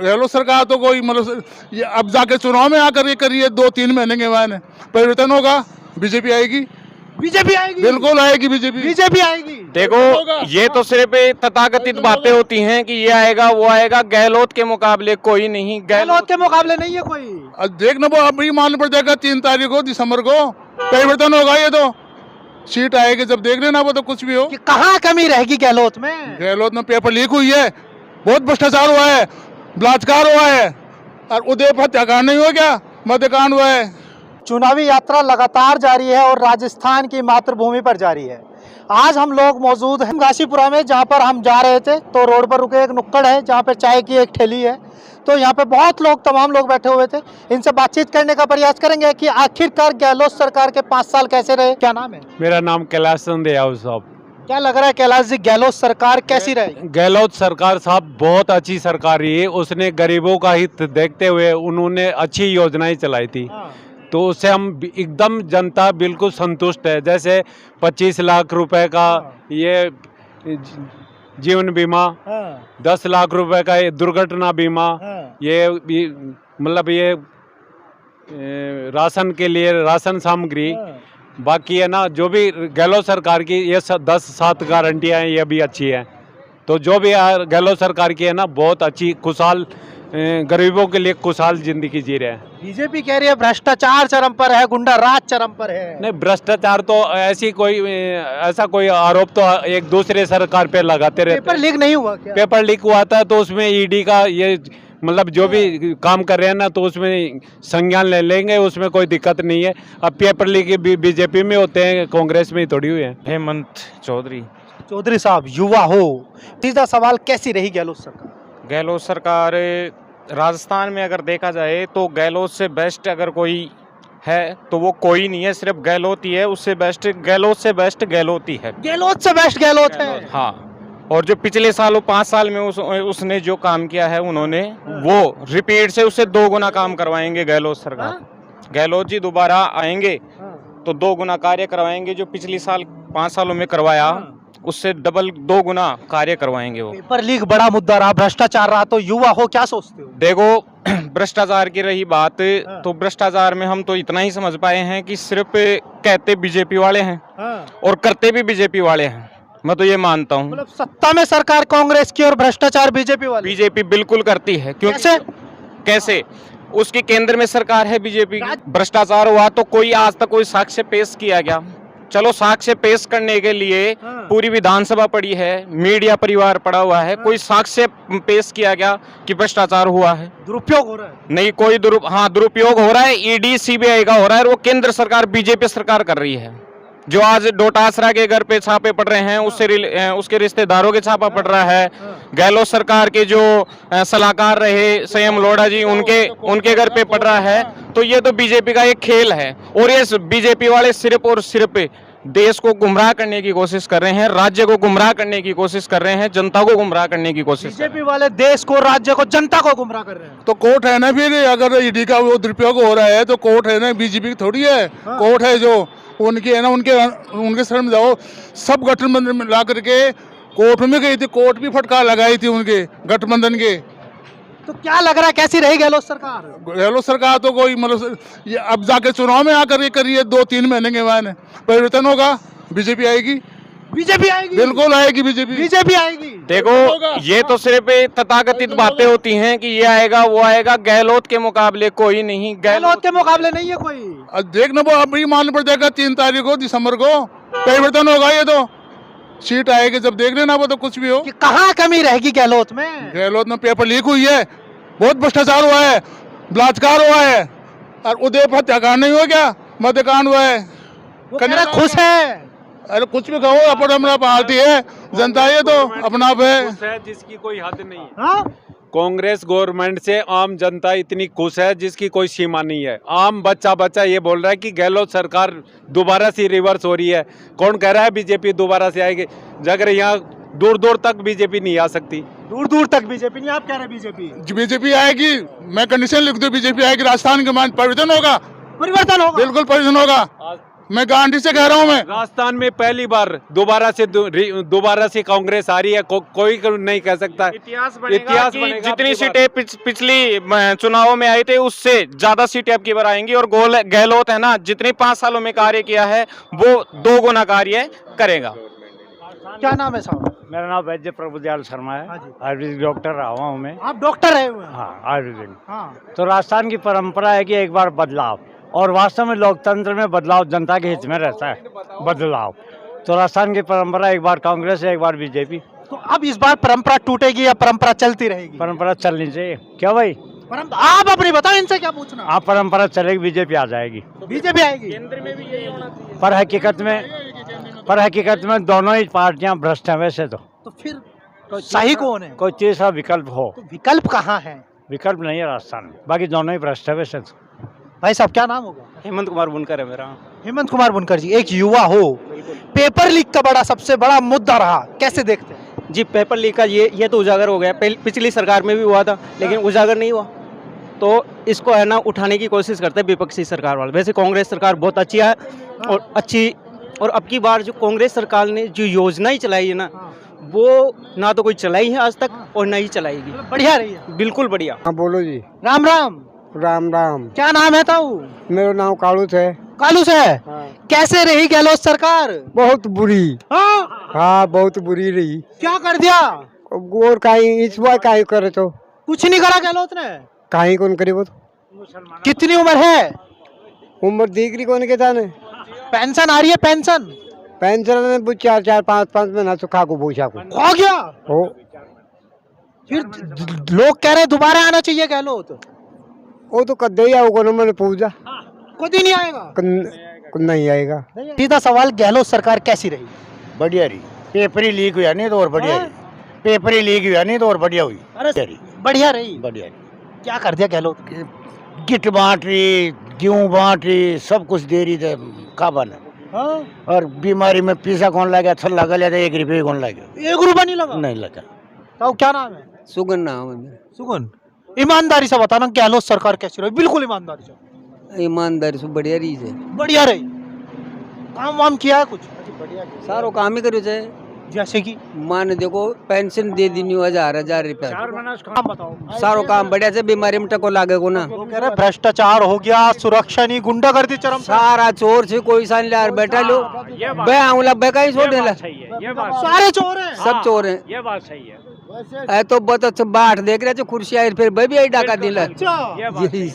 गहलोत सरकार तो कोई मतलब ये अब जाके चुनाव में आकर ये करिए 2-3 महीने के बाद परिवर्तन होगा, बीजेपी आएगी, बीजेपी आएगी, बिल्कुल आएगी बीजेपी। बीजेपी आएगी। देखो ये तो सिर्फ तथाकथित बातें होती हैं कि ये आएगा वो आएगा, गहलोत के मुकाबले कोई नहीं। गहलोत के मुकाबले नहीं है कोई। अब देखना वो अभी मान पड़ जाएगा 3 तारीख को दिसंबर को परिवर्तन होगा, ये तो सीट आएगी जब देख लेना, वो तो कुछ भी हो। कि कहाँ कमी रहेगी गहलोत में? गहलोत में पेपर लीक हुई है, बहुत भ्रष्टाचार हुआ है, बलात्कार हुआ है, और उदयपुर हत्याकांड नहीं हो गया, मध्यकांड हुआ है। चुनावी यात्रा लगातार जारी है और राजस्थान की मातृभूमि पर जारी है। आज हम लोग मौजूद हैं काशीपुरा में, जहां पर हम जा रहे थे तो रोड पर रुके एक नुक्कड़ है जहां पर चाय की एक ठेली है, तो यहाँ पे बहुत लोग, तमाम लोग बैठे हुए थे। इनसे बातचीत करने का प्रयास करेंगे कि आखिरकार गहलोत सरकार के 5 साल कैसे रहे। क्या नाम है? मेरा नाम कैलाश चंद यादव साहब। क्या लग रहा है कैलाश जी, गहलोत सरकार कैसी रही? गहलोत सरकार साहब बहुत अच्छी सरकार रही है। उसने गरीबों का हित देखते हुए उन्होंने अच्छी योजनाएं चलाई थी, तो उससे हम एकदम जनता बिल्कुल संतुष्ट है। जैसे 25 लाख रुपए का ये जीवन बीमा, 10 लाख रुपए का ये दुर्घटना बीमा, ये मतलब ये राशन के लिए राशन सामग्री, बाकी है ना जो भी गहलोत सरकार की ये 10-7 गारंटियाँ हैं, ये भी अच्छी हैं। तो जो भी गहलोत सरकार की है ना, बहुत अच्छी खुशहाल गरीबों के लिए खुशहाल जिंदगी जी रहे हैं। बीजेपी कह रही है भ्रष्टाचार चरम पर है, गुंडा राज चरम पर है। नहीं, भ्रष्टाचार तो ऐसा कोई आरोप तो एक दूसरे सरकार पे लगाते रहते। पेपर लीक नहीं हुआ क्या? पेपर लीक हुआ था तो उसमें ईडी का ये मतलब जो भी काम कर रहे हैं ना, तो उसमें संज्ञान ले लेंगे, उसमें कोई दिक्कत नहीं है। अब पेपर लीक बीजेपी में होते हैं, कांग्रेस में थोड़ी हुई है। हेमंत चौधरी साहब, युवा हो, सीधा सवाल, कैसी रही गहलोत सरकार? गहलोत सरकार राजस्थान में अगर देखा जाए तो गहलोत से बेस्ट अगर कोई है तो वो कोई नहीं है, सिर्फ गहलोत ही है। उससे बेस्ट गहलोत से बेस्ट गहलोत ही है। गहलोत से बेस्ट गहलोत है। हाँ, और जो पिछले सालों 5 साल में उसने जो काम किया है, उन्होंने वो रिपीट से उससे 2 गुना काम करवाएंगे गहलोत सरकार। गहलोत जी दोबारा आएंगे तो 2 गुना कार्य करवाएंगे। जो पिछले साल 5 सालों में करवाया उससे डबल 2 गुना कार्य करवाएंगे वो। पेपर लीक बड़ा मुद्दा रहा, भ्रष्टाचार रहा, तो युवा हो क्या सोचते हो? देखो भ्रष्टाचार की रही बात, तो भ्रष्टाचार में हम तो इतना ही समझ पाए हैं कि सिर्फ कहते बीजेपी वाले हैं और करते भी बीजेपी वाले हैं। मैं तो ये मानता हूँ, मतलब सत्ता में सरकार कांग्रेस की और भ्रष्टाचार बीजेपी वाली। बीजेपी बिल्कुल करती है। क्योंकि कैसे उसकी केंद्र में सरकार है बीजेपी। भ्रष्टाचार हुआ तो कोई आज तक कोई साक्ष्य पेश किया गया? चलो साक्ष्य पेश करने के लिए पूरी विधानसभा पड़ी है, मीडिया परिवार पड़ा हुआ है, कोई साक्ष्य पेश किया गया कि भ्रष्टाचार हुआ है? दुरुपयोग हो रहा है? नहीं, कोई दुरुपयोग हो रहा है, ईडी सीबीआई का हो रहा है, वो केंद्र सरकार बीजेपी सरकार कर रही है। जो आज डोटासरा के घर पे छापे पड़ रहे हैं, उसके रिश्तेदारों के छापा पड़ रहा है। गहलोत सरकार के जो सलाहकार रहे संयम लोढ़ा जी, उनके घर पे पड़ रहा है। तो ये तो बीजेपी का एक खेल है, और ये बीजेपी वाले सिर्फ और सिर्फ देश को गुमराह करने की कोशिश कर रहे हैं, राज्य को गुमराह करने की कोशिश कर रहे हैं, जनता को गुमराह करने की कोशिश। बीजेपी वाले देश को, राज्य को, जनता को गुमराह कर रहे हैं। तो कोर्ट है ना, फिर अगर ईडी का वो दुरुपयोग हो रहा है तो कोर्ट है ना, बीजेपी की थोड़ी है। कोर्ट है जो उनकी है ना, उनके शरण में जाओ। सब गठबंधन में ला करके कोर्ट में गई थी, कोर्ट भी फटकार लगाई थी उनके गठबंधन के। तो क्या लग रहा है कैसी रही गहलोत सरकार? गहलोत सरकार तो कोई मतलब ये अब जाके चुनाव में आकर ये करिए 2-3 महीने के बाद परिवर्तन होगा, बीजेपी आएगी, बीजेपी आएगी, बिल्कुल आएगी बीजेपी, बीजेपी आएगी। देखो ये तो सिर्फ तथाकथित बातें होती हैं कि ये आएगा वो आएगा, गहलोत के मुकाबले कोई नहीं। गहलोत के मुकाबले नहीं है कोई। अब देखना वो अभी मान पड़ जाएगा 3 तारीख को दिसंबर को परिवर्तन होगा, ये तो सीट आएगी जब देख लेना, वो तो कुछ भी हो। कि कहाँ कमी रहेगी गहलोत में? गहलोत में पेपर लीक हुई है, बहुत भ्रष्टाचार हुआ है, बलात्कार हुआ है, और उदयपुर हत्याकांड नहीं हो गया, मध्यकांड हुआ है। वो कह रहा खुश है। अरे कुछ भी कहो, अपना पार्टी है, जनता ये तो अपना है जिसकी कोई हद नहीं है। कांग्रेस गवर्नमेंट से आम जनता इतनी खुश है जिसकी कोई सीमा नहीं है। आम बच्चा ये बोल रहा है कि गहलोत सरकार दोबारा से रिवर्स हो रही है। कौन कह रहा है बीजेपी दोबारा से आएगी? अगर यहाँ दूर दूर तक बीजेपी नहीं आ सकती, दूर दूर तक बीजेपी नहीं। आप कह रहे हैं बीजेपी आएगी, मैं कंडीशन लिख दूं, बीजेपी आएगी, राजस्थान के मान परिवर्तन होगा, परिवर्तन होगा, बिल्कुल परिवर्तन होगा। मैं गांधी से कह रहा हूँ। मैं राजस्थान में पहली बार दोबारा से कांग्रेस आ रही है, कोई नहीं कह सकता। इतिहास बनेगा कि जितनी सीटें पिछली चुनावों में आई थे उससे ज्यादा सीटें अब की बार आएंगी। और गहलोत है ना, जितने 5 सालों में कार्य किया है वो 2 गुना कार्य करेगा। क्या नाम है साहब? मेरा नाम वैद्य प्रभुदयाल शर्मा है। आयुर्वेदिक डॉक्टर रहा हूँ मैं। आप डॉक्टर रहे हुए हैं? हाँ, आयुर्वेदिक। हाँ। तो राजस्थान की परंपरा है कि एक बार बदलाव, और वास्तव में लोकतंत्र में बदलाव जनता के हित में रहता है। बदलाव तो राजस्थान की परंपरा, एक बार कांग्रेस है, एक बार बीजेपी। तो अब इस बार परंपरा टूटेगी या परंपरा चलती रहेगी? परंपरा चलनी चाहिए। क्या भाई, आप अपनी बताओ, इनसे क्या पूछना? आप परंपरा चलेगी, बीजेपी आ जाएगी। बीजेपी आएगी? केंद्र में भी यही होना चाहिए। पर हकीकत में दोनों ही पार्टियां भ्रष्ट हैं वैसे तो फिर सही कौन है? कोई तीसरा विकल्प हो। तो विकल्प कहाँ है? विकल्प नहीं है राजस्थान में, बाकी दोनों ही भ्रष्ट है वैसे तो। भाई साहब, क्या नाम होगा? हेमंत कुमार बुनकर है मेरा। हेमंत कुमार बुनकर जी, एक युवा हो, पेपर लीक का सबसे बड़ा मुद्दा रहा, कैसे देखते हैं? जी, पेपर लीक का ये तो उजागर हो गया। पिछली सरकार में भी हुआ था, लेकिन उजागर नहीं हुआ। तो इसको है ना उठाने की कोशिश करते हैं विपक्षी सरकार वाले। वैसे कांग्रेस सरकार बहुत अच्छी है और अब की बार जो कांग्रेस सरकार ने जो योजनाएं चलाई है ना, वो ना तो कोई चलाई है आज तक और ना ही चलाएगी। बढ़िया रही है। बिल्कुल बढ़िया। हाँ बोलो जी। राम राम। राम राम। क्या नाम है ताऊ? मेरा नाम कालू है। कालू से है। कैसे रही गहलोत सरकार? बहुत बुरी। हाँ? हाँ बहुत बुरी रही। क्या कर दिया? और काई इस बार काई करे तो कुछ नहीं करा गहलोत ने। काई कौन करे वो तो। कितनी उम्र है? उम्र दीकरी कौन के था ने। पेंशन आ रही है? पेंशन पेंशन में 4 5 महीना तो खा को भूसा को खो गया। हो फिर लोग कह रहे दोबारा आना चाहिए गहलोत। वो तो कदे ही आओगे, मैंने पूछा कभी नहीं आएगा। नहीं आएगा। सीधा सवाल, गहलोत सरकार कैसी रही? बढ़िया रही। पेपर ही लीक हुआ नहीं तो और बढ़िया रही। पेपर ही लीक हुआ नहीं तो और बढ़िया हुई। अरे बढ़िया रही। बढ़िया रही। क्या कर दिया गहलोत? किट बांट रही, गेहूँ बांट रही, सब कुछ दे रही थे काबा ने। और बीमारी में पैसा कौन लगा, थल्ला लगा लिया, 1 रुपये कौन लगा? 1 रुपया नहीं लगा? नहीं लगा। तो क्या नाम है? सुगन नाम है। सुगन। ईमानदारी से बताना, गहलोत सरकार कैसी रही? बिल्कुल ईमानदारी से। ईमानदारी से बढ़िया रही है। बढ़िया रही। काम वाम किया है कुछ? सारो काम ही करो चाहे। जैसे कि मान देखो पेंशन दे दी 1000 रुपया। काम बताओ। सारो काम बढ़िया से, बीमारी में टको लागे को ना। वो कह रहे भ्रष्टाचार हो गया, सुरक्षा नहीं, गुंडागर्दी चरम पे। सारा चोर से कोई सान यार बैठा लो बे आऊला बे का ही छोड़ देला। सारे चोर हैं। सब चोर हैं। ये बात सही है। तो बहुत अच्छा बाट देख रहे थे कुर्सी आई, फिर भी आई डाका दिला। अच्छा। यही